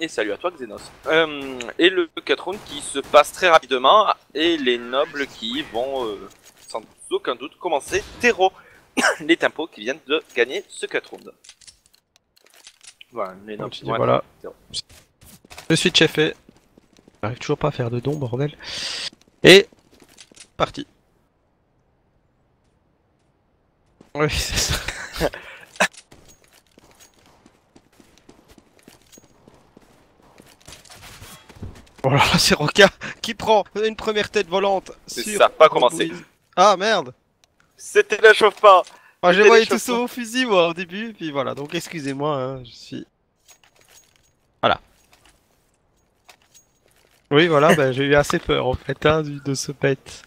et salut à toi Xenos. Et le 4 rounds qui se passe très rapidement et les nobles qui vont sans aucun doute commencer terreau. Les tempos qui viennent de gagner ce 4 rounds. Voilà, les nobles qui vont voilà. Je suis chefé. J'arrive toujours pas à faire de don, bordel. Et parti. Oui, c'est ça. Voilà, c'est Roca qui prend une première tête volante. C'est ça, pas commencé. Ah merde. C'était la chauffe-pas. Ah, j'ai voyé tout ça au fusil moi au début, puis voilà, donc excusez-moi, hein, je suis... Voilà. Oui voilà, bah, j'ai eu assez peur en fait hein, de ce pet.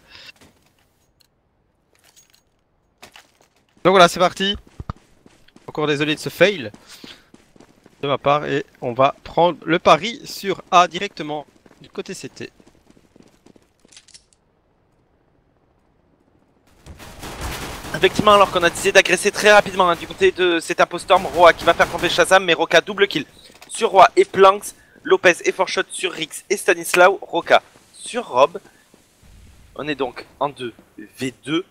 Donc voilà, c'est parti. Encore désolé de ce fail de ma part, et on va prendre le pari sur A directement du côté CT. Effectivement, alors qu'on a décidé d'agresser très rapidement hein, du côté de cet impostorm, Roa qui va faire tomber Shazam, mais Roca double kill sur Roa et Planks, Lopez et Forshot sur Rix et Stanislaw, Roca sur Rob. On est donc en 2v2,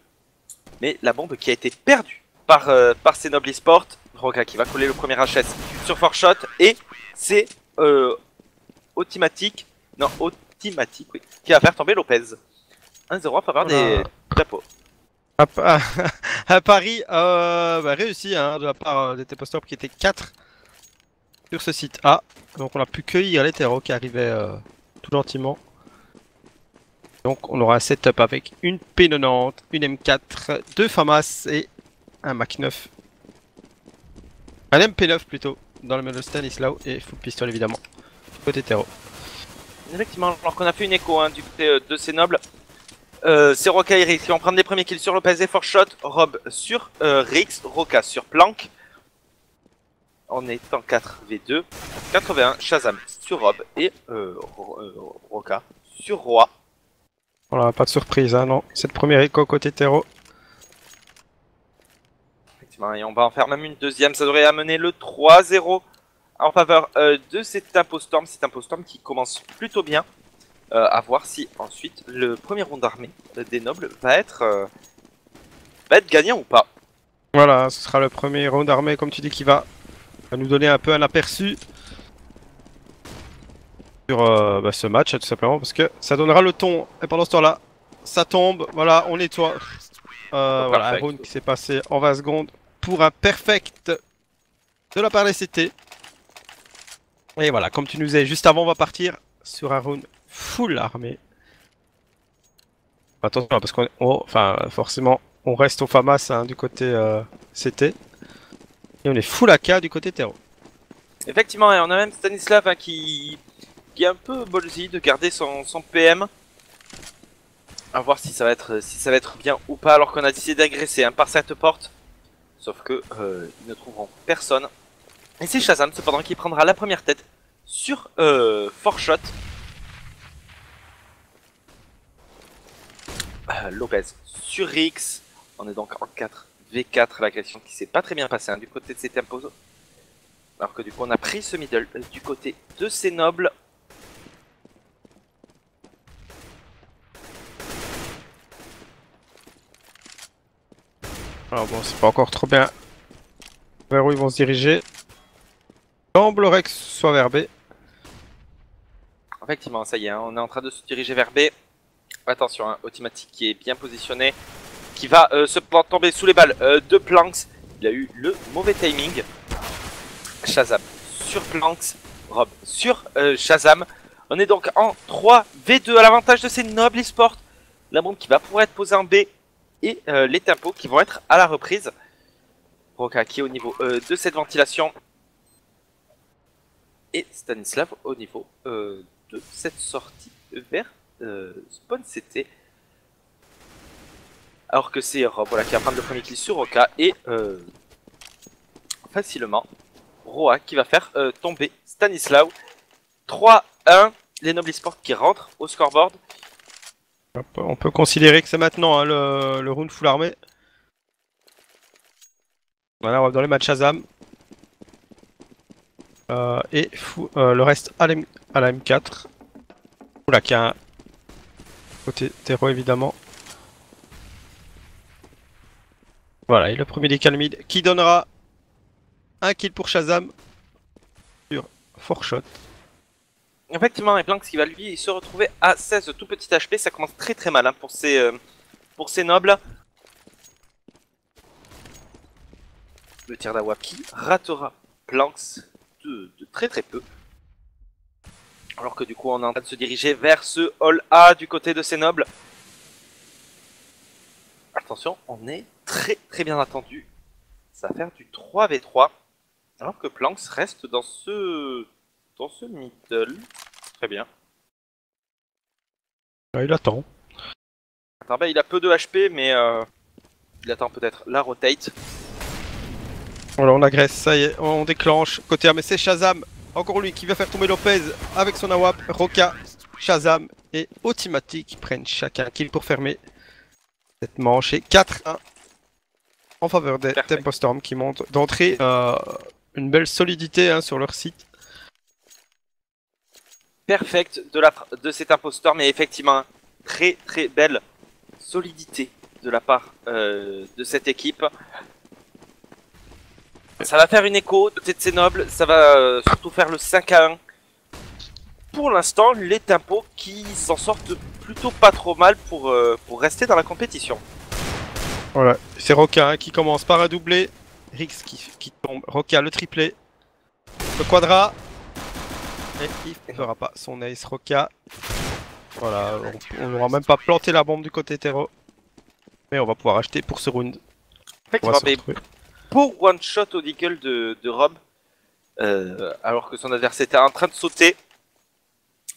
mais la bombe qui a été perdue par ces nobles esports, Roca qui va coller le premier HS sur Forshot, et c'est Otimatic, oui, qui va faire tomber Lopez. 1-0 en faveur des tapos. Un pari réussi hein, de la part des T-Posters qui étaient 4 sur ce site A. Donc on a pu cueillir les terreaux qui arrivaient tout gentiment. Donc on aura un setup avec une P90, une M4, 2 FAMAS et un Mac 9. Un MP9 plutôt, dans le mode Stanislaw, et full pistol évidemment, côté terreau. Effectivement, alors qu'on a fait une écho hein, du côté de ces nobles. C'est Roca et Rix qui vont prendre les premiers kills sur Lopez et Forshot, Rob sur Rix, Roca sur Plank. On est en 4v2, 81, Shazam sur Rob et Roca sur Roi. Voilà, pas de surprise, hein, non. Cette première écho côté terreau. Effectivement, et on va en faire même une deuxième, ça devrait amener le 3-0 en faveur de cet impostorm qui commence plutôt bien. À voir si ensuite le premier round d'armée des nobles va être gagnant ou pas. Voilà, ce sera le premier round d'armée comme tu dis qui va nous donner un peu un aperçu sur ce match tout simplement parce que ça donnera le ton. Et pendant ce temps là, ça tombe, voilà, on nettoie. Voilà, un round qui s'est passé en 20 secondes pour un perfect de la part des CT. Et voilà, comme tu nous disais juste avant, on va partir sur un round full armée. Attention parce qu'on forcément on reste au FAMAS hein, du côté CT. Et on est full AK du côté terreau. Effectivement, et on a même Stanislav hein, qui est un peu ballsy de garder son PM. À voir si ça va être bien ou pas alors qu'on a décidé d'agresser hein, par cette porte. Sauf que ils ne trouveront personne. Et c'est Shazam cependant qui prendra la première tête sur Forshot. Lopez sur Rix. On est donc en 4v4, l'agression qui s'est pas très bien passée hein, du côté de ces tempos. Alors que du coup on a pris ce middle du côté de ces nobles. Alors bon, c'est pas encore trop bien vers où ils vont se diriger. Semblerait que ce soit vers B. Effectivement, ça y est, hein, on est en train de se diriger vers B. Attention, hein, Otimatic qui est bien positionné, qui va se tomber sous les balles de Planks. Il a eu le mauvais timing. Shazam sur Planks, Rob sur Shazam. On est donc en 3v2 à l'avantage de ces nobles esports. La bombe qui va pouvoir être posée en B et les tempos qui vont être à la reprise. Roca qui est au niveau de cette ventilation. Et Stanislav au niveau de cette sortie vers spawn CT. Alors que c'est Rob voilà, qui va prendre le premier kill sur Roca et facilement Roa qui va faire tomber Stanislav. 3-1, les nobles esports qui rentrent au scoreboard. On peut considérer que c'est maintenant hein, le round full armé. Voilà, on va dans les matchs Shazam. Le reste à la M4. Oula, qui a un côté terreau évidemment. Voilà, et le premier des Calmides qui donnera un kill pour Shazam sur 4 shot. Effectivement, et Planks qui va lui se retrouver à 16 tout petit HP, ça commence très très mal hein, pour ces nobles. Le tir d'Awap qui ratera Planks de très très peu. Alors que du coup on est en train de se diriger vers ce hall A du côté de ces nobles. Attention, on est très très bien attendu. Ça va faire du 3v3. Alors que Planks reste dans ce middle. Très bien. Il attend. Attends, bah, il a peu de HP mais il attend peut-être la rotate. Voilà, on agresse, ça y est, on déclenche. Côté A, mais c'est Shazam. Encore lui qui va faire tomber Lopez avec son AWP. Roca, Shazam et Ultimatic qui prennent chacun kill pour fermer cette manche. Et 4-1 en faveur des Tempo Storm qui montent d'entrée une belle solidité hein, sur leur site. Perfect de cet imposteur, mais effectivement, très très belle solidité de la part de cette équipe. Ça va faire une écho de ces nobles, ça va surtout faire le 5-1. Pour l'instant, les Tempos qui s'en sortent plutôt pas trop mal pour rester dans la compétition. Voilà, c'est Roca hein, qui commence par un doublé. Rix qui tombe, Roca le triplé. Le quadra. Et il ne fera pas son ace Roca. Voilà, on n'aura même pas planté la bombe du côté terreau. Mais on va pouvoir acheter pour ce round. Pour one shot au deagle de Rob, alors que son adversaire était en train de sauter.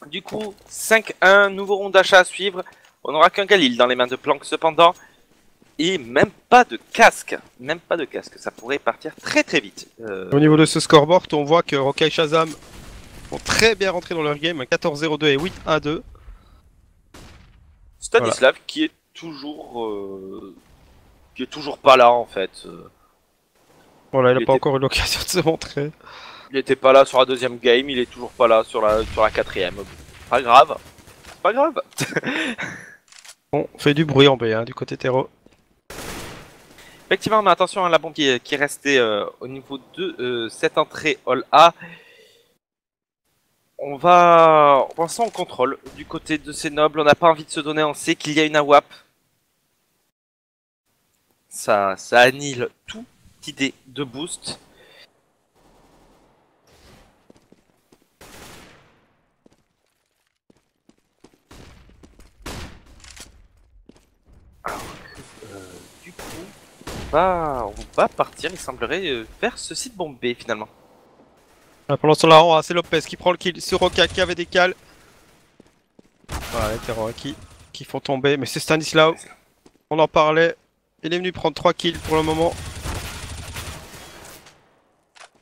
Du coup, 5-1, nouveau round d'achat à suivre. On n'aura qu'un Galil dans les mains de Planck cependant. Et même pas de casque. Même pas de casque, ça pourrait partir très très vite. Au niveau de ce scoreboard, on voit que Roca et Shazam ont très bien rentré dans leur game. 14-0-2 et 8-1-2. Stanislav voilà. qui est toujours pas là en fait. Voilà, il n'a pas encore eu l'occasion de se montrer. Il était pas là sur la deuxième game, il est toujours pas là sur la quatrième. Pas grave. Pas grave. On fait du bruit en B hein, du côté terreau. Effectivement, mais attention à la bombe qui est restée au niveau de cette entrée All A. On va sans en contrôle du côté de ces nobles. On n'a pas envie de se donner. On sait qu'il y a une AWAP. Ça annule toute idée de boost. Alors que, du coup, on va partir, il semblerait, vers ce site bombé finalement. Pendant ce temps-là, c'est Lopez qui prend le kill sur Roca qui avait des cales. Voilà, les terrors qui font tomber. Mais c'est Stanislav. On en parlait. Il est venu prendre 3 kills pour le moment.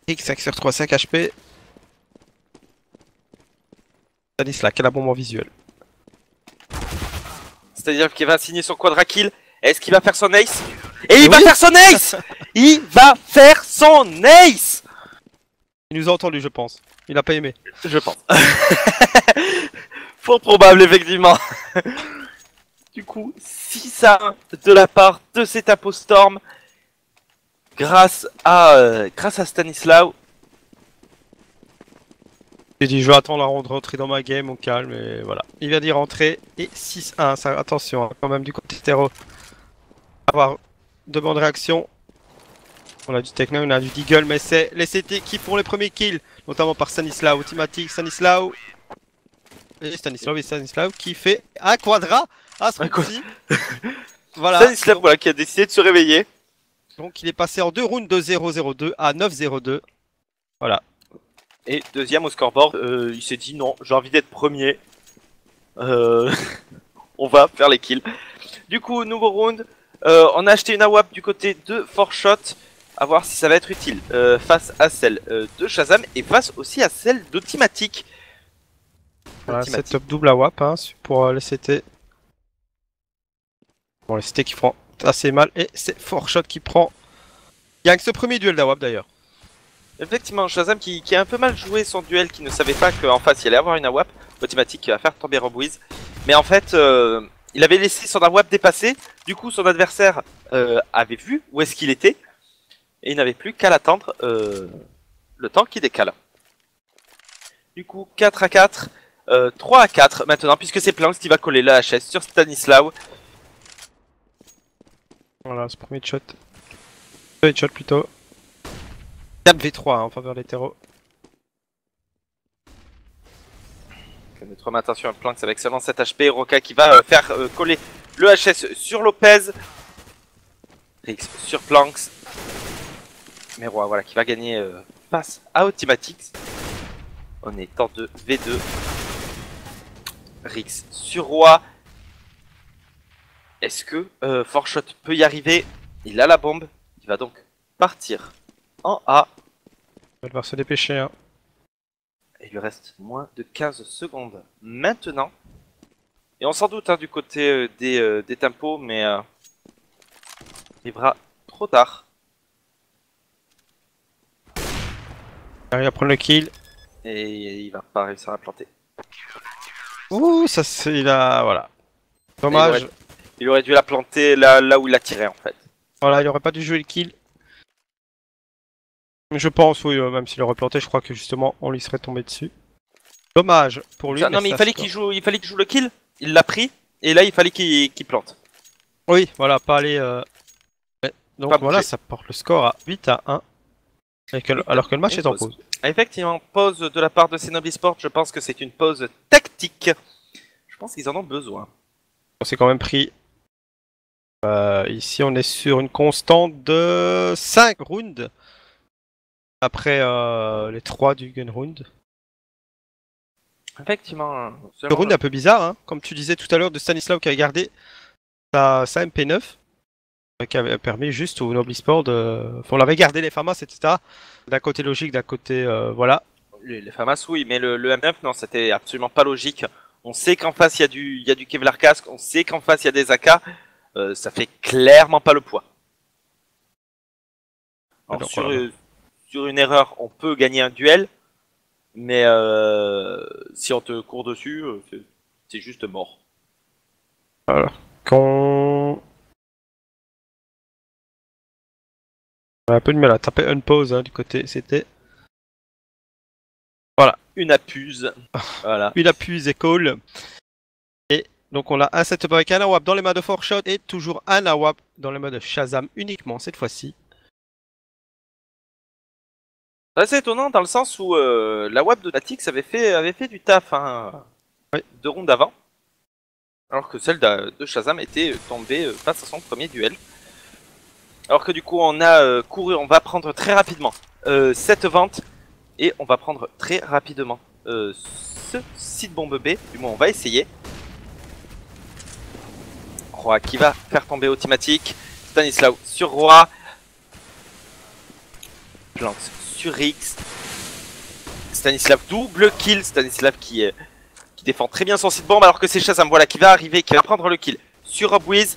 X5 sur 3, 5 HP. Stanislav, quelle bombe en visuel. C'est-à-dire qu'il va signer son quadra kill. Est-ce qu'il va faire son ace? Et il va faire son ace. Il va faire son ace. Il nous a entendu, je pense. Il a pas aimé. Je pense. Fort probable, effectivement. Du coup, 6-1 de la part de cet Apostorm. Grâce à Stanislav. J'ai dit, je vais attendre la rentrée dans ma game au calme, et voilà. Il vient d'y rentrer, et 6-1. Ça, attention, hein, quand même, du côté terreau. Avoir de bonnes réactions. On a du Techno, on a du Deagle, mais c'est les CT qui font les premiers kills, notamment par Stanislav, Ultimatic, Stanislav. Et Stanislav qui fait un quadra à ce coup-ci. Voilà. Stanislav voilà, qui a décidé de se réveiller. Donc il est passé en 2 rounds de 0-0-2 à 9-0-2. Voilà. Et deuxième au scoreboard, il s'est dit non, j'ai envie d'être premier. On va faire les kills. Du coup, nouveau round. On a acheté une AWAP du côté de 4Shot. À voir si ça va être utile face à celle de Shazam et face aussi à celle d'Ultimatic. Voilà, setup double AWAP hein, pour les CT. Bon, les CT qui font assez mal et c'est 4Shot qui prend. Gagne ce premier duel d'AWAP d'ailleurs. Effectivement, Shazam qui a un peu mal joué son duel, qui ne savait pas qu'en face il allait avoir une AWAP automatique qui va faire tomber Robwiz. Mais en fait, il avait laissé son AWAP dépasser, du coup son adversaire avait vu où est-ce qu'il était, et il n'avait plus qu'à l'attendre le temps qui décale. Du coup, 4 à 4, 3 à 4 maintenant, puisque c'est Planks qui va coller la HS sur Stanislaw. Voilà, ce premier shot. Deux headshots plutôt. 4v3 en faveur des terreaux. Notre homme, attention, Planks avec seulement 7 HP. Roca qui va faire coller le HS sur Lopez. Rix sur Planks. Meroa, voilà, qui va gagner face à Automatics. On est en 2v2. Rix sur Roi. Est-ce que Forshot peut y arriver? Il a la bombe. Il va donc partir en A. Il va devoir se dépêcher. Hein. Il lui reste moins de 15 secondes maintenant. Et on s'en doute hein, du côté des tempos, mais il arrivera trop tard. Il va prendre le kill. Et il va pas réussir à planter. Ouh, ça c'est là, voilà. Dommage. Il aurait dû la planter là où il a tiré en fait. Voilà, il aurait pas dû jouer le kill. Je pense, oui, même s'il aurait planté, je crois que justement on lui serait tombé dessus. Dommage pour lui. Ça, non mais il fallait qu'il joue le kill. Il l'a pris et là il fallait qu'il plante. Oui, voilà, pas aller. Ouais. Donc pas voilà, bouger. ça porte le score à 8 à 1. Alors que le match est en pause. Effectivement, pause de la part de Cenobi Sport. Je pense que c'est une pause tactique. Je pense qu'ils en ont besoin. On s'est quand même pris. Ici, on est sur une constante de 5 rounds. Après les 3 du gun round. Effectivement. Le round est un peu bizarre, hein, comme tu disais tout à l'heure de Stanislaw qui avait gardé sa MP9. Qui avait permis juste au Noble Sport de. On l'avait gardé les FAMAS, etc. D'un côté logique, d'un côté. Voilà. Les FAMAS, oui, mais le M9, non, c'était absolument pas logique. On sait qu'en face, il y a du Kevlar casque, on sait qu'en face, il y a des AK. Ça fait clairement pas le poids. Alors, donc, sur une erreur, on peut gagner un duel, mais si on te court dessus, c'est juste mort. Alors, qu'on. On a un peu de mal à taper unpause hein, du côté, c'était. Voilà. Une appuse. Voilà. Une appuse et call. Et donc on a un setup avec un AWAP dans les mains de Forshot et toujours un AWAP dans les mains de Shazam uniquement cette fois-ci. C'est assez étonnant dans le sens où la WAP de Natix avait fait du taf hein, oui. 2 rounds avant. Alors que celle de Shazam était tombée face à son premier duel. Alors que du coup on a couru, on va prendre très rapidement cette vente. Et on va prendre très rapidement ce site bombe B. Du moins on va essayer. Roi qui va faire tomber Automatic. Stanislaw sur Roi. Planks sur Rix. Stanislav double kill. Stanislav qui défend très bien son site bombe alors que c'est Shazam voilà, qui va arriver, qui va prendre le kill sur Robwiz.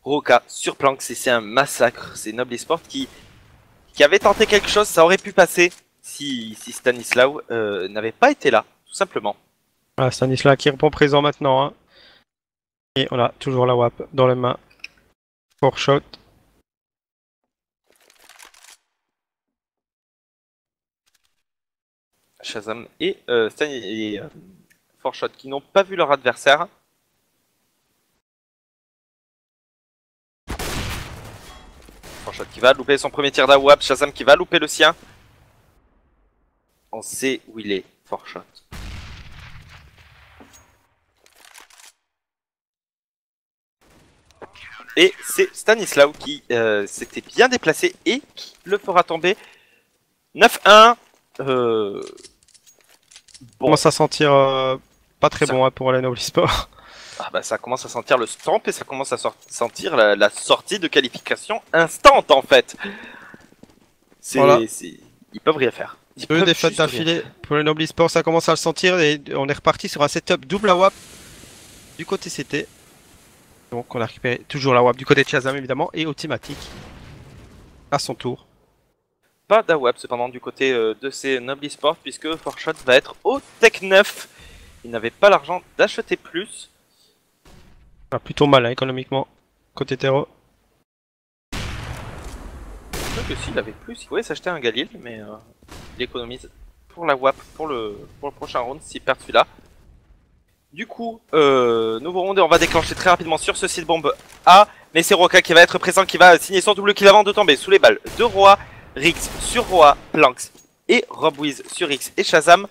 Roca sur Planks et c'est un massacre. C'est Noble Sport qui avait tenté quelque chose, ça aurait pu passer. Si Stanislaw n'avait pas été là, tout simplement. Voilà, Stanislaw qui répond présent maintenant. Hein. Et on a toujours la WAP dans les mains. Forshot. Shazam et Forshot qui n'ont pas vu leur adversaire. Forshot qui va louper son premier tir d'AWAP. Shazam qui va louper le sien. On sait où il est, Forshot. Et c'est Stanislaw qui s'était bien déplacé et qui le fera tomber. 9-1. Bon. Commence à sentir pas très bon hein, pour la Noble Sport. Ah bah ça commence à sentir le stamp et ça commence à sentir la sortie de qualification instant en fait. Voilà. Ils peuvent rien faire. 2 défaites d'affilée pour le Noble Sport, ça commence à le sentir et on est reparti sur un setup double AWAP du côté CT. Donc on a récupéré toujours la WAP du côté de Shazam évidemment et Automatic à son tour. pas d'AWAP cependant du côté de ces Noble Esports, puisque Forshot va être au Tech 9. Il n'avait pas l'argent d'acheter plus. Ah, plutôt mal hein, économiquement, côté Terreau. Je crois que s'il avait plus, il pouvait s'acheter un Galil, mais il économise pour la WAP pour le prochain round s'il perd celui-là. Du coup, nouveau round et on va déclencher très rapidement sur ce site bombe A. Mais c'est Roca qui va être présent, qui va signer son double kill avant de tomber sous les balles de Roi, Rix sur Roi, Planks et Robwiz sur Rix et Shazam.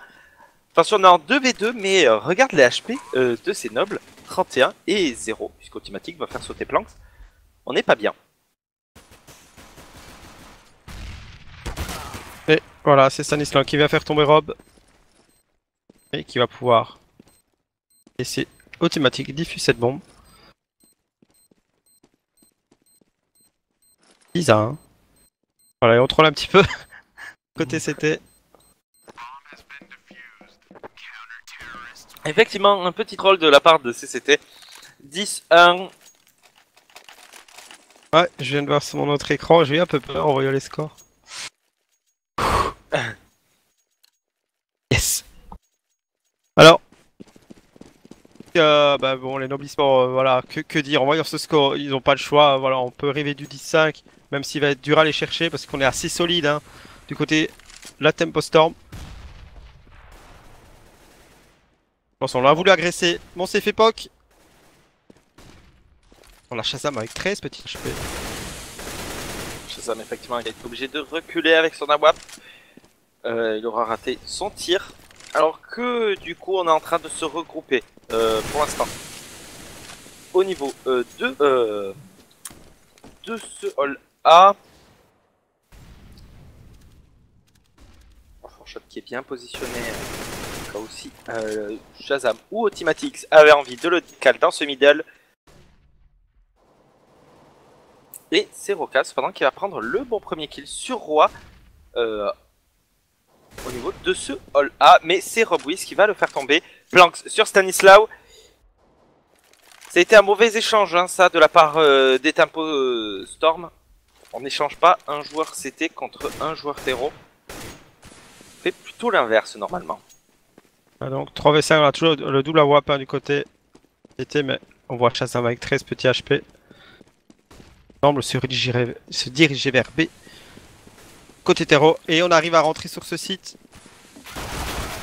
Attention, on est en 2v2, mais regarde les HP de ces nobles, 31 et 0, puisqu'Automatic va faire sauter Planks. On n'est pas bien. Et voilà, c'est Stanislas qui va faire tomber Rob. Et qui va pouvoir laisser Automatic diffuse cette bombe. 10 à 1. Voilà, et on troll un petit peu. Côté CT. Effectivement, un petit troll de la part de CCT. 10-1. Ouais, je viens de voir sur mon autre écran, j'ai eu un peu peur en voyant les scores. Yes. Alors, bah bon, les Noble Esports, voilà, que dire, en voyant ce score, ils n'ont pas le choix, voilà, on peut rêver du 10-5, même s'il va être dur à aller chercher, parce qu'on est assez solide, hein, du côté de la Tempo Storm. Attention, on a voulu agresser mon CF Epoch. On la Shazam avec 13 petits HP. Shazam, effectivement, il est obligé de reculer avec son AWAP. Il aura raté son tir. Alors que du coup, on est en train de se regrouper pour l'instant au niveau de ce hall A. Forshot qui est bien positionné. Là aussi, Shazam ou Automatics avait envie de le cal dans ce middle. Et c'est Roca cependant qui va prendre le bon premier kill sur Roi au niveau de ce hall A. Mais c'est Robwiz qui va le faire tomber. Planks sur Stanislaw. Ça a été un mauvais échange hein, ça de la part des Tempo Storm. On n'échange pas un joueur CT contre un joueur Terreau. On fait plutôt l'inverse normalement. Ah donc 3v5, on a toujours le double AWAP hein, du côté CT, mais on voit Shazam avec 13 petits HP. Semble se diriger vers B. Côté Terreau. Et on arrive à rentrer sur ce site.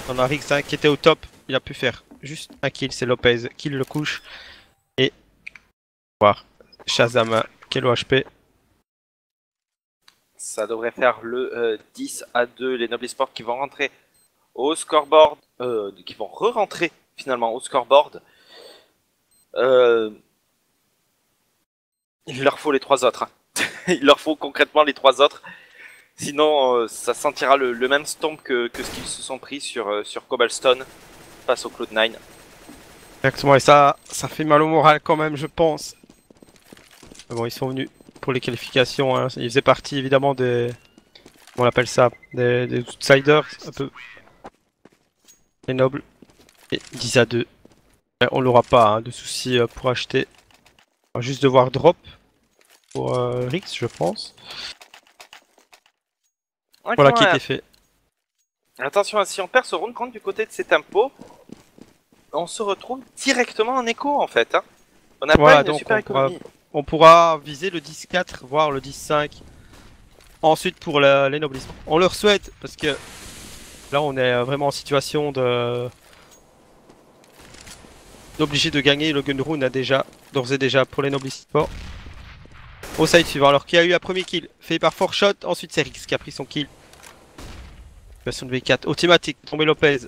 On a Rix hein, qui était au top. Il a pu faire juste un kill. C'est Lopez qui le couche. Et voir Shazam qui est le HP. Ça devrait faire le 10 à 2. Les Noble Esports qui vont rentrer au scoreboard. Qui vont re-rentrer finalement au scoreboard. Il leur faut les 3 autres. Hein. Il leur faut concrètement les 3 autres. Sinon, ça sentira le même stomp que ce qu'ils se sont pris sur Cobblestone face au Cloud9. Exactement, et ça fait mal au moral quand même, je pense. Mais bon, ils sont venus pour les qualifications. Hein. Ils faisaient partie évidemment des. Comment on appelle ça? Des outsiders, un peu. Les nobles. Et 10 à 2. On l'aura pas hein, de soucis pour acheter. On va juste devoir drop pour Rix, je pense. Ouais, voilà qui était fait. Attention, si on perd ce round compte du côté de ces tempos, on se retrouve directement en écho en fait. Hein. On n'a Voilà, pas une super économie. On pourra viser le 10-4, voire le 10-5. Ensuite pour les Noble Esports. On leur souhaite parce que là on est vraiment en situation de d'obligé de gagner. Le gun round a déjà d'ores et déjà pour les Noble Esports. Au side suivant, alors qui a eu un premier kill fait par Forshot, ensuite c'est Rix qui a pris son kill. Version de V4, Automatic, tombé Lopez.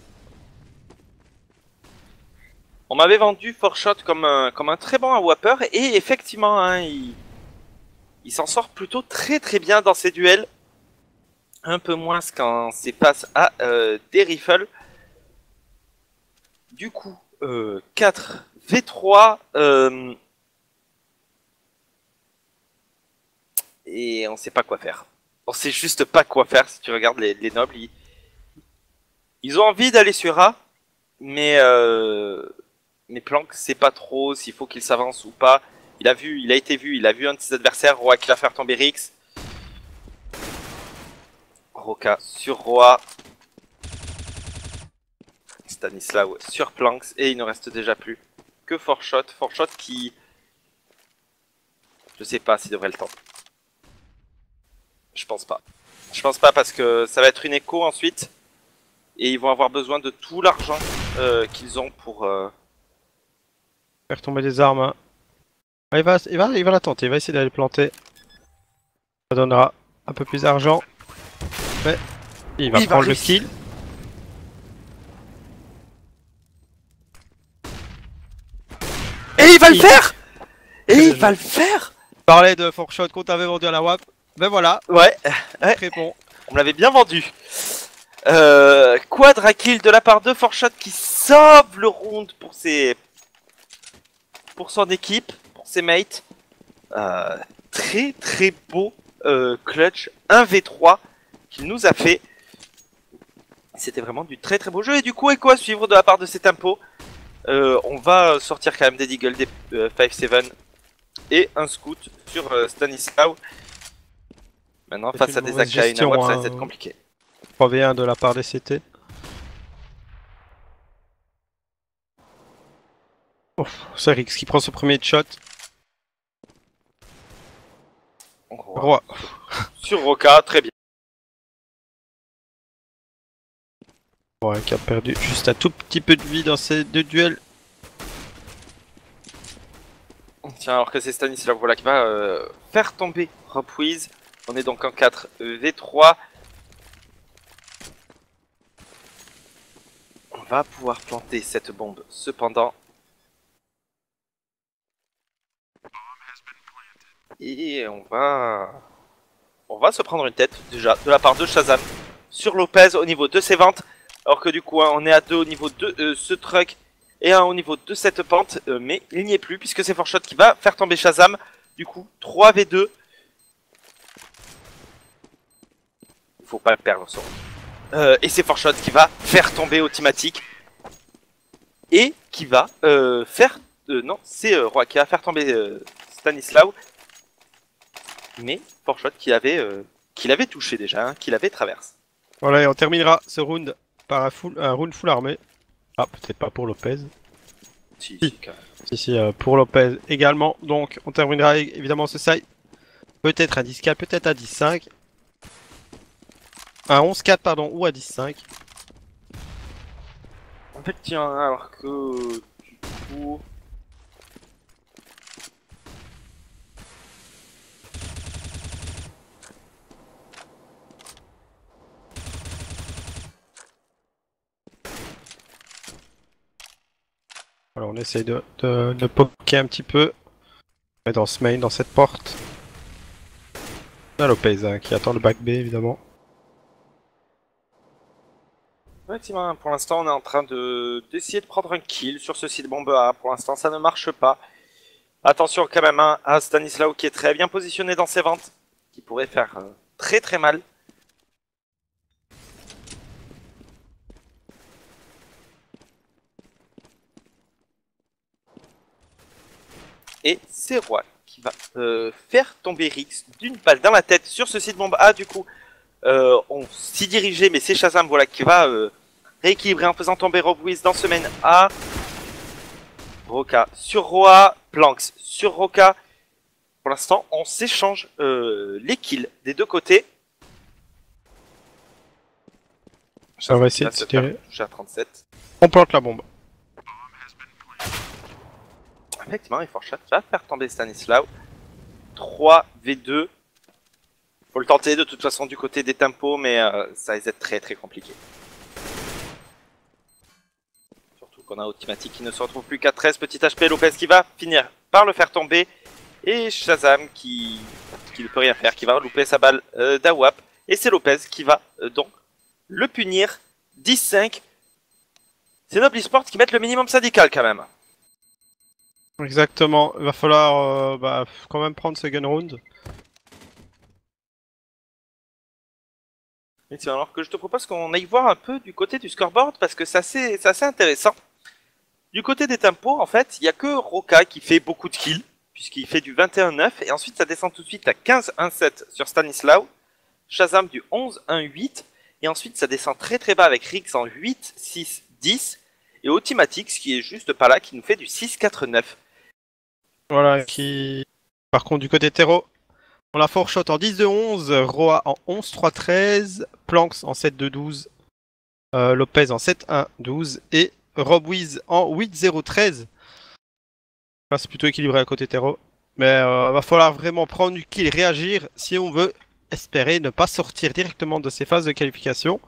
On m'avait vendu Forshot comme un très bon AWAPer et effectivement hein, il s'en sort plutôt très bien dans ses duels. Un peu moins quand c'est face à des rifles. Du coup, 4 V3 et on sait pas quoi faire. On sait juste pas quoi faire si tu regardes les nobles. Ils ont envie d'aller sur A, mais Planck sait pas trop s'il faut qu'il s'avance ou pas. Il a été vu, il a vu un de ses adversaires, Roi qui va faire tomber Rix. Roca sur Roi. Stanislaw sur Planks. Et il ne reste déjà plus que Forshot. Forshot qui... Je sais pas s'il devrait le tenter. Je pense pas. Je pense pas parce que ça va être une écho ensuite. Et ils vont avoir besoin de tout l'argent qu'ils ont pour... Faire tomber des armes. Hein. Ah, il va la tenter, il va essayer d'aller planter. Ça donnera un peu plus d'argent. Mais il va prendre le kill. Et il va le faire. Et il va le faire. Parlait de Forshot qu'on t'avait vendu à la WAP. Ben voilà. Ouais. Très bon. On me l'avait bien vendu. Quadra kill de la part de Forshot qui sauve le round pour son équipe, pour ses mates. Très très beau clutch 1v3 qu'il nous a fait. C'était vraiment du très très beau jeu. Et du coup, écho à suivre de la part de ces tempos. On va sortir quand même des Deagle, des 5-7 et un scout sur Stanislaw. Maintenant, face à des AK et une AWAP, ça va être compliqué. 3v1 de la part des CT. C'est Rix qui prend ce premier shot. Roi. Sur Roca, très bien. Ouais, qui a perdu juste un tout petit peu de vie dans ces deux duels. Tiens, alors que c'est Stanislav voilà, qui va faire tomber Robwiz. On est donc en 4v3. On va pouvoir planter cette bombe cependant. Et on va se prendre une tête déjà de la part de Shazam sur Lopez au niveau de ses ventes. Alors que du coup hein, on est à 2 au niveau de ce truck et 1 au niveau de cette pente. Mais il n'y est plus puisque c'est Forshot qui va faire tomber Shazam. Du coup 3v2. Il faut pas le perdre son. Et c'est Forshot qui va faire tomber Automatic. Et qui va faire... non, c'est Roi qui va faire tomber Stanislaw. Mais Forshot qui l'avait touché déjà, hein, qui l'avait traversé. Voilà, et on terminera ce round par un round full armé. Ah, peut-être pas pour Lopez. Si, Si, pour Lopez également. Donc, on terminera évidemment ce side. Peut-être à 10-4, peut-être à 10-5. À 11-4, pardon, ou à 10-5. En fait, tiens, alors que du coup... Alors, on essaye de poker un petit peu. Mais dans ce main, dans cette porte. On a Lopez hein, qui attend le back B évidemment. Effectivement, pour l'instant, on est en train d'essayer de prendre un kill sur ce site bombe A. Pour l'instant, ça ne marche pas. Attention quand même hein, à Stanislaw qui est très bien positionné dans ses ventes. Qui pourrait faire très très mal. Et c'est Roi qui va faire tomber Rix d'une balle dans la tête sur ce site bombe A. Du coup, on s'y dirigeait, mais c'est Shazam voilà, qui va rééquilibrer en faisant tomber Robwiz dans ce main A. Roca sur Roi, Planks sur Roca. Pour l'instant, on s'échange les kills des deux côtés. On va essayer de se tirer. À 37. On plante la bombe. Effectivement, il Forshot va faire tomber Stanislaw. 3v2. Faut le tenter de toute façon du côté des tempos, mais ça risque d'être très très compliqué. Surtout qu'on a Automatic qui ne se retrouve plus qu'à 13. Petit HP, Lopez qui va finir par le faire tomber. Et Shazam qui ne peut rien faire, qui va louper sa balle d'AWAP. Et c'est Lopez qui va donc le punir. 10-5. C'est Noble Esports qui mettent le minimum syndical quand même. Exactement, il va falloir quand même prendre ce gun round. Alors que je te propose qu'on aille voir un peu du côté du scoreboard parce que c'est assez intéressant. Du côté des tempos, en fait, il n'y a que Roca qui fait beaucoup de kills, puisqu'il fait du 21-9, et ensuite ça descend tout de suite à 15-1-7 sur Stanislaw. Shazam du 11-1-8. Et ensuite, ça descend très très bas avec Rix en 8-6-10. Et Ultimatix qui est juste pas là, qui nous fait du 6-4-9. Voilà, qui... Par contre, du côté Terreau, on a Forshot en 10-2-11, Roa en 11-3-13, Planks en 7-2-12, Lopez en 7-1-12 et Rob Wiz en 8-0-13. Là, c'est plutôt équilibré à côté Terreau. Mais va falloir vraiment prendre du kill et réagir si on veut espérer ne pas sortir directement de ces phases de qualification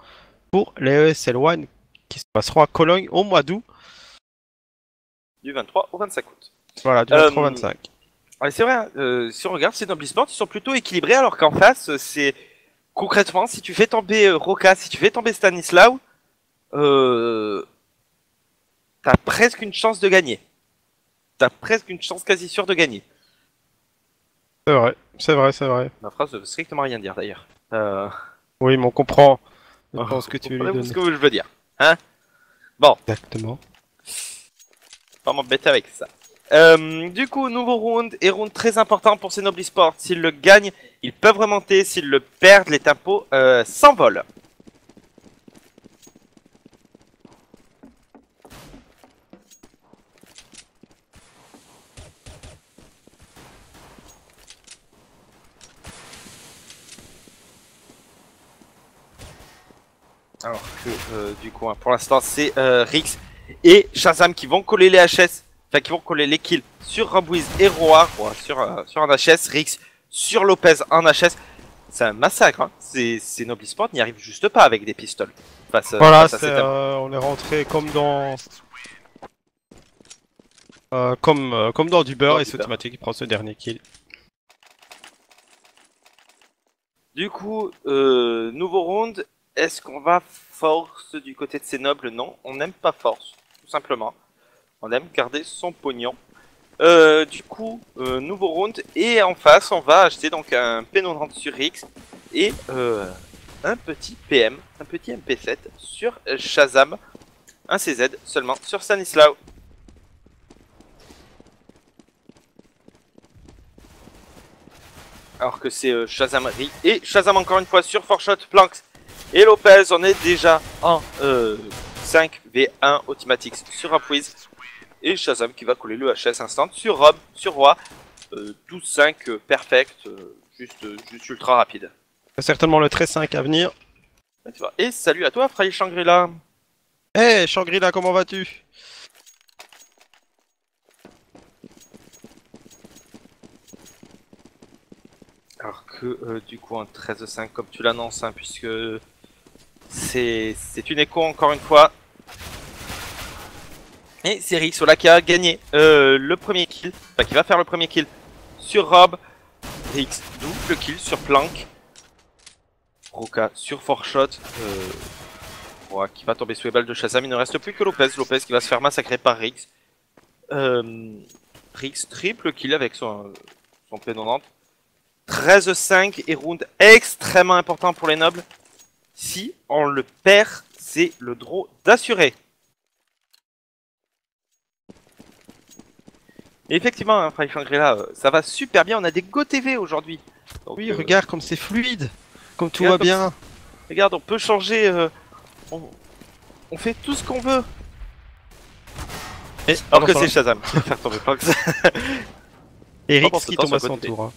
pour les ESL One qui se passeront à Cologne au mois d'août. Du 23 au 25 août. Voilà, du 23 au 25. Ouais, c'est vrai, si on regarde ces Noble Esports, ils sont plutôt équilibrés alors qu'en face, c'est concrètement, si tu fais tomber Roka, si tu fais tomber Stanislaw, t'as presque une chance de gagner. T'as presque une chance quasi sûre de gagner. C'est vrai, c'est vrai, c'est vrai. Ma phrase ne veut strictement rien dire d'ailleurs. Oui, mais on comprend. Je pense que tu veux lui donner. Ce que je veux dire. Hein? Bon. Exactement. Pas m'embêter avec ça. Du coup, nouveau round, et round très important pour ces Noble Esports. S'ils le gagnent, ils peuvent remonter. S'ils le perdent, les tempos s'envolent. Alors que du coup, hein, pour l'instant, c'est Rix et Shazam qui vont coller les HS, enfin qui vont coller les kills sur Rambuiz et Roar, sur un HS, Rix sur Lopez en HS. C'est un massacre, hein. Ces Noble Esports n'y arrivent juste pas avec des pistoles. Voilà, on est rentré comme dans... comme dans du beurre et c'est automatique, il prend ce dernier kill. Du coup, nouveau round. Est-ce qu'on va force du côté de ces nobles? Non, on n'aime pas force, tout simplement. On aime garder son pognon. Du coup, nouveau round. Et en face, on va acheter donc un P90 sur X et un petit PM, un petit MP7 sur Shazam. Un CZ seulement sur Stanislaw. Alors que c'est Shazam Ri et Shazam encore une fois sur Forshot, Planks et Lopez. On est déjà en 5v1 Ultimatix sur Rapwiz. Et Shazam qui va coller le HS instant sur Rob, sur Roi. 12-5 perfect, juste ultra rapide. C'est certainement le 13-5 à venir. Et salut à toi, Fry Shangri-La. Hey Shangri-La, comment vas-tu? Alors que du coup un 13-5 comme tu l'annonces, hein, puisque c'est une écho encore une fois. Et c'est Rixola qui a gagné le premier kill, enfin qui va faire le premier kill sur Rob. Rix double kill sur Plank. Roka sur Forshot. Qui va tomber sous les balles de Shazam. Il ne reste plus que Lopez. Lopez qui va se faire massacrer par Rix. Rix triple kill avec son P90. 13-5 et round extrêmement important pour les nobles. Si on le perd, c'est le draw d'assurer. Et effectivement, hein, Fry Shangri-La, ça va super bien. On a des GoTV aujourd'hui. Oui, regarde comme c'est fluide. Comme tout va bien. Regarde, on peut changer. On fait tout ce qu'on veut. Et alors que c'est Shazam qui va faire tomber Planks. Et Rix qui tombe à son tour. Hein.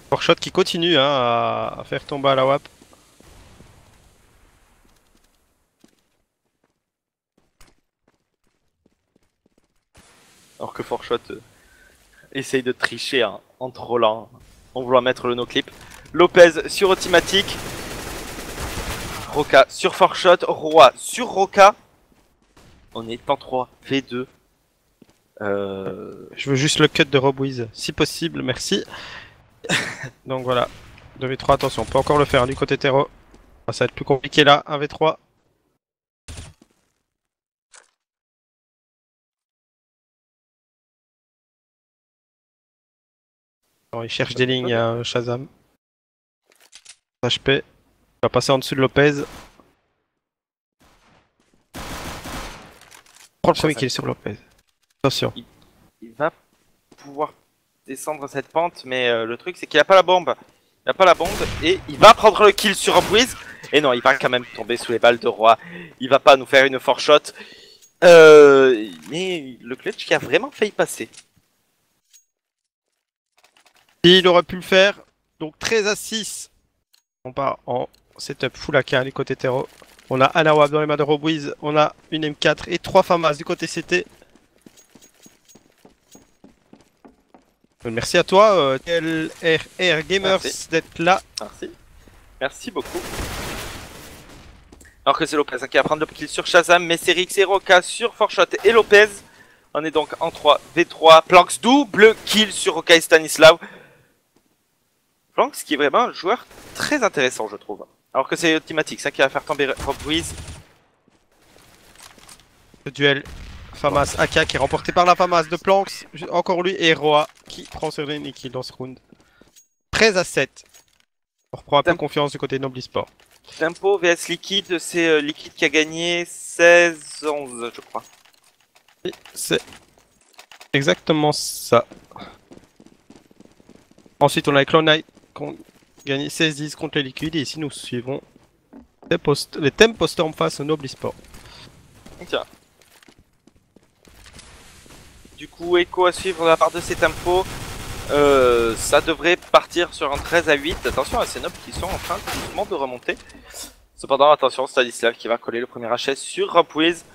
Forshot qui continue hein, à faire tomber à la WAP. Alors que Forshot essaye de tricher hein, en trollant, en voulant mettre le no-clip. Lopez sur Ultimatic. Roka sur Forshot. Roi sur Roka. On est en 3 V2. Je veux juste le cut de Rob Wiz, si possible, merci. Donc voilà, 2v3, attention, on peut encore le faire du côté terreau. Ah, ça va être plus compliqué là, 1v3. Bon, il cherche des lignes, Shazam. HP, il va passer en dessous de Lopez. Prends le premier kill sur Lopez. Attention. Il va pouvoir descendre cette pente, mais le truc c'est qu'il a pas la bombe. Il n'a pas la bombe et il va prendre le kill sur Upwiz. Et non, il va quand même tomber sous les balles de Roi. Il va pas nous faire une fort shot. Mais le clutch qui a vraiment failli passer. Il aurait pu le faire. Donc 13-6. On part en setup full AK du côté Terro. On a Anawab dans les mains de Robwiz. On a une M4 et 3 FAMAS du côté CT. Merci à toi, TLRR Gamers, d'être là. Merci. Merci beaucoup. Alors que c'est Lopez qui va prendre le kill sur Shazam, mais c'est Rix et Roca sur Forshot et Lopez. On est donc en 3v3. Planks double kill sur Roca et Stanislav. Planks qui est vraiment un joueur très intéressant, je trouve. Alors que c'est Ultimatix qui va faire tomber Robwiz. Le duel FAMAS AK qui est remporté par la FAMAS de Planks. Encore lui et Roa qui prend sur les kills dans ce round. 13-7. On reprend un peu confiance du côté de Nobly Sport. Tempo vs Liquid, c'est Liquid qui a gagné 16-11 je crois. C'est exactement ça. Ensuite on a Clone9 qui ont gagné 16-10 contre les Liquid et ici nous suivons les Tempo Storm face au Nobly Sport. Tiens. Du coup Echo à suivre de la part de ces tempos. Ça devrait partir sur un 13-8. Attention à ces nobles qui sont en train doucement de remonter. Cependant, attention, Stanislav qui va coller le premier HS sur Upwiz.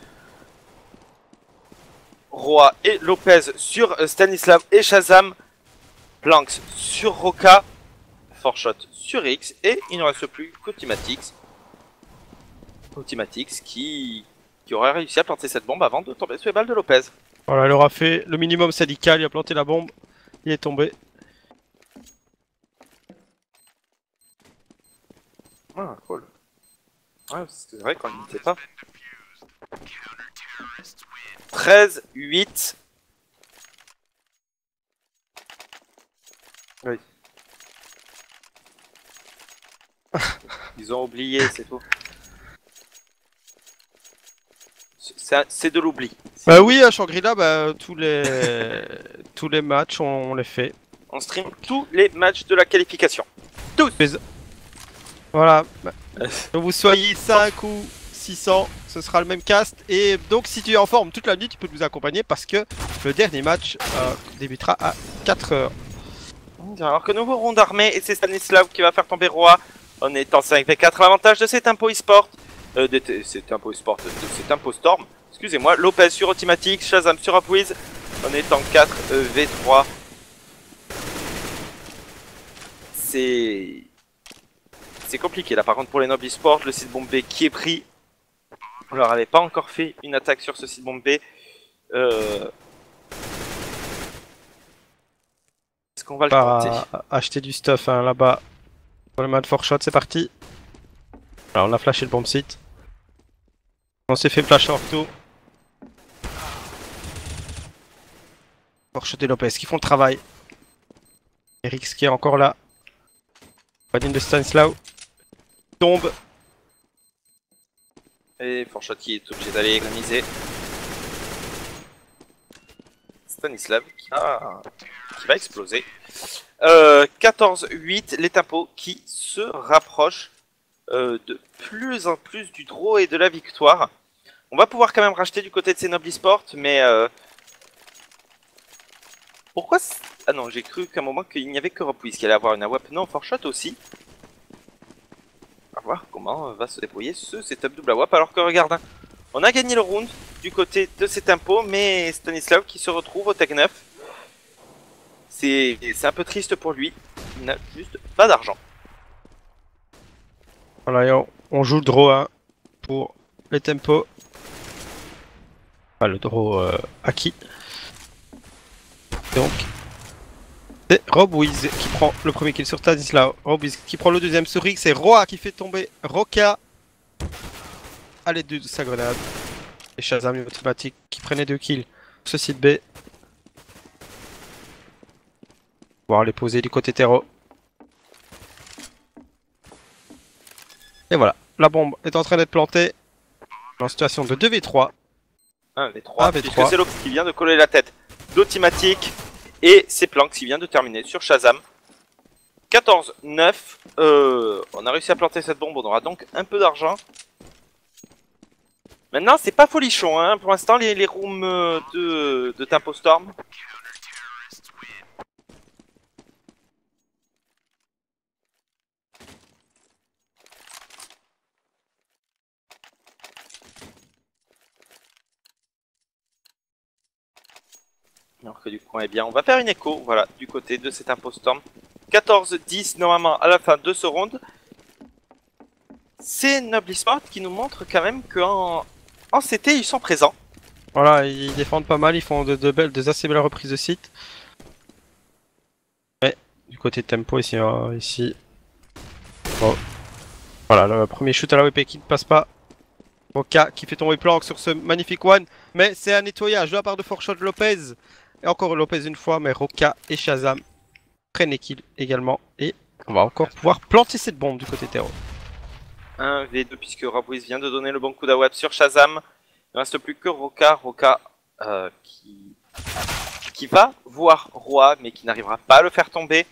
Roa et Lopez sur Stanislav et Shazam. Planks sur Roca. Forshot sur X. Et il ne reste plus qu'Ultimatix. Ultimatix qui aurait réussi à planter cette bombe avant de tomber sous les balles de Lopez. Voilà, il aura fait le minimum syndical, il a planté la bombe. Il est tombé. Ah, cool. Ouais, c'est vrai qu'on n'y était pas. 13-8. Oui. Ils ont oublié, c'est tout. C'est de l'oubli. Bah oui, à Shangri-La, bah, tous les matchs, on les fait. On stream tous les matchs de la qualification. Tous. Voilà. Que vous soyez 5 ou 600, ce sera le même cast. Et donc, si tu es en forme toute la nuit, tu peux nous accompagner parce que le dernier match débutera à 4h. Alors que nouveau round d'armée et c'est Stanislav qui va faire tomber Roi. On est en 5v4. L'avantage de cet Tempo eSport. C'est Tempo eSport, c'est Tempo Storm. Excusez-moi. Lopez sur Ultimatix, Shazam sur Upwiz. On est en 4v3. C'est compliqué là par contre pour les Nobly Sport, le site bombé qui est pris. On leur avait pas encore fait une attaque sur ce site bombé. Est-ce qu'on va le tenter? Acheter du stuff hein, là-bas. Pour le mode Forshot, c'est parti. Alors on a flashé le bomb site. On s'est fait flash en retour. Forshot et Lopez qui font le travail. Erix qui est encore là. Badine de Stanislav. Tombe. Et Forshot qui est obligé d'aller économiser. Stanislav qui va exploser. 14-8, les tempos qui se rapprochent de plus en plus du draw et de la victoire. On va pouvoir quand même racheter du côté de ces Nobly Sport, mais pourquoi ah non, j'ai cru qu'à un moment qu'il n'y avait que Upwiz qui allait avoir une AWP. Non, Forshot aussi. On va voir comment va se débrouiller ce setup double AWP. Alors que regarde, hein, on a gagné le round du côté de ces tempos, mais Stanislav qui se retrouve au Tech 9. C'est un peu triste pour lui. Il n'a juste pas d'argent. Voilà, et on joue le draw 1 pour les tempos. Enfin, le draw acquis. Donc, c'est Robwiz qui prend le premier kill sur Stanislav. Robwiz qui prend le deuxième sur Rix. C'est Roa qui fait tomber Roca à l'aide de sa grenade. Et Shazam automatique qui prennent les 2 kills sur ce site B. On va les poser du côté terreau. Et voilà, la bombe est en train d'être plantée. En situation de 2v3. 1v3. Puisque c'est Lox qui vient de coller la tête d'Ultimatic. Et c'est Planks qui vient de terminer sur Shazam. 14-9. On a réussi à planter cette bombe, on aura donc un peu d'argent. Maintenant, c'est pas folichon, hein. Pour l'instant, les rooms de Tempo Storm. Alors que du coup, eh bien, on va faire une écho, voilà, du côté de cet Tempo Storm. 14-10 normalement à la fin de ce round. C'est Noble Esport qui nous montre quand même qu'en CT, ils sont présents. Voilà, ils défendent pas mal, ils font de assez belles reprises de site. Ouais, du côté de Tempo ici. Ici. Bon. Voilà, le premier shoot à la WP qui ne passe pas. Roca qui fait tomber Plank sur ce magnifique one. Mais c'est un nettoyage de la part de Forshot Lopez. Et encore Lopez une fois, mais Roca et Shazam prennent les kills également. Et on va encore pouvoir planter cette bombe du côté terreau. 1v2 puisque Robwiz vient de donner le bon coup d'AWAP sur Shazam. Il ne reste plus que Roca. Roca qui va voir Roi mais qui n'arrivera pas à le faire tomber.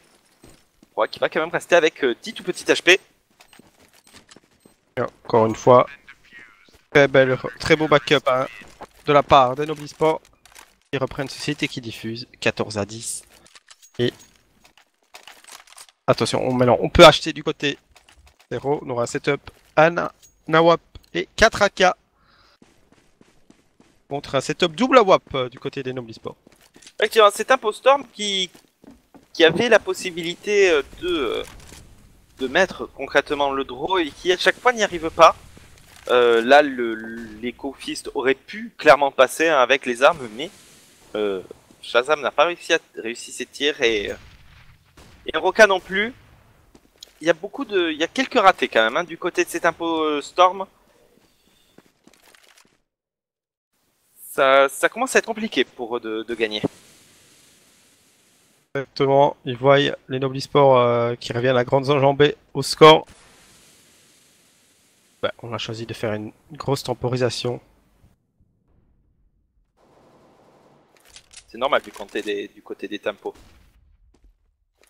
Roi qui va quand même rester avec 10 tout petits HP. Et encore une fois, très beau backup hein, de la part de Noble Sport. Qui reprennent ce site et qui diffusent 14-10. Et attention, on peut acheter du côté 0. On aura un setup Anna, Nawap et 4 AK. Contre un setup double AWAP du côté des Noble Sport. Effectivement, c'est un Storm qui avait la possibilité de mettre concrètement le draw et qui à chaque fois n'y arrive pas. Là, l'Echo Fist aurait pu clairement passer hein, avec les armes, mais Shazam n'a pas réussi ses tirs et Roca non plus. Il y a quelques ratés quand même hein, du côté de cet Tempo Storm. Ça commence à être compliqué pour eux de gagner. Exactement, ils voient les Noble Sport qui reviennent à grandes enjambées au score. Bah, on a choisi de faire une grosse temporisation. C'est normal vu qu'on est du côté des tempos.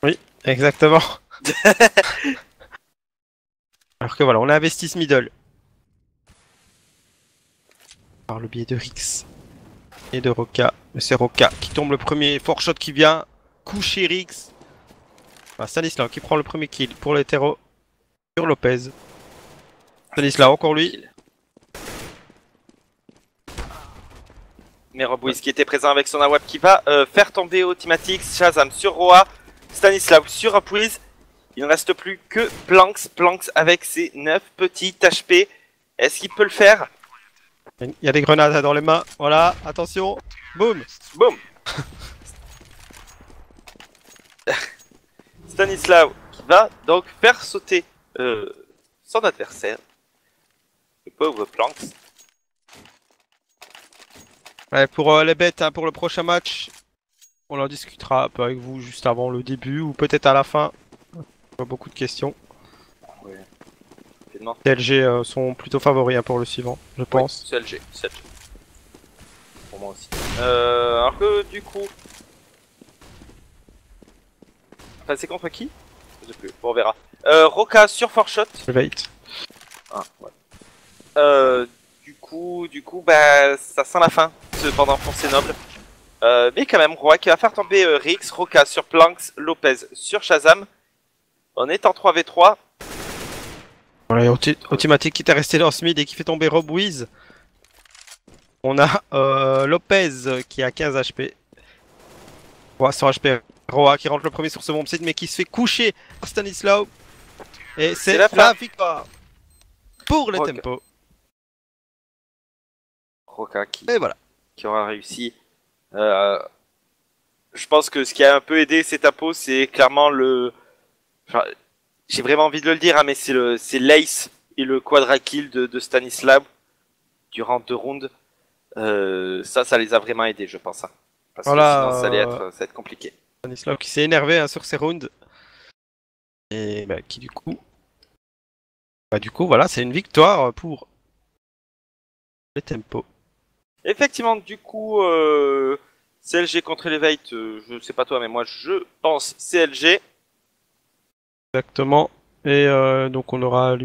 Oui, exactement. Alors que voilà, on a investi ce middle. Par le biais de Rix et de Roca. Mais c'est Roca qui tombe le premier. Forshot qui vient coucher Rix. Enfin, Stanislav qui prend le premier kill pour les terreaux sur Lopez. Stanislav, encore lui. Mais Robwiz qui était présent avec son AWAP qui va faire tomber Ultimatix, Shazam sur Roa, Stanislav sur Robwiz. Il ne reste plus que Planks. Planks avec ses 9 petits HP. Est-ce qu'il peut le faire? Il y a des grenades dans les mains. Voilà, attention. Boum. Boum. Stanislav qui va donc faire sauter son adversaire. Le pauvre Planks. Ouais, pour les bêtes, hein, pour le prochain match, on en discutera un peu avec vous juste avant le début ou peut-être à la fin. Pas beaucoup de questions. Ouais. TLG sont plutôt favoris hein, pour le suivant, je pense. Oui, CLG. Pour moi aussi. Alors que du coup... Enfin, c'est contre qui? Je sais plus, bon, on verra. Roca sur Forshot. Elevate. Ah, ouais. Du coup, bah, ça sent la fin, cependant, pour ces nobles. Mais quand même, Roi qui va faire tomber Rix, Roca sur Planks, Lopez sur Shazam. On est en 3v3. Voilà, Ultimatic qui était resté dans ce mid et qui fait tomber Robwiz. On a Lopez qui a 15 HP. Roa 100 HP. Roa qui rentre le premier sur ce bomb site mais qui se fait coucher par Stanislav. Et c'est la victoire pour le tempo. Roca et voilà. Qui aura réussi. Je pense que ce qui a un peu aidé ces tapos, c'est clairement le... Enfin, j'ai vraiment envie de le dire, hein, mais c'est l'ace et le quadra kill de Stanislav durant 2 rounds. Ça les a vraiment aidés, je pense. Hein, parce voilà, que sinon, ça allait être compliqué. Stanislav qui s'est énervé hein, sur ces rounds. Et bah, qui du coup... Bah, du coup, voilà, c'est une victoire pour les tempos. Effectivement, du coup, CLG contre Elevate, je sais pas toi, mais moi je pense CLG. Exactement. Et donc on aura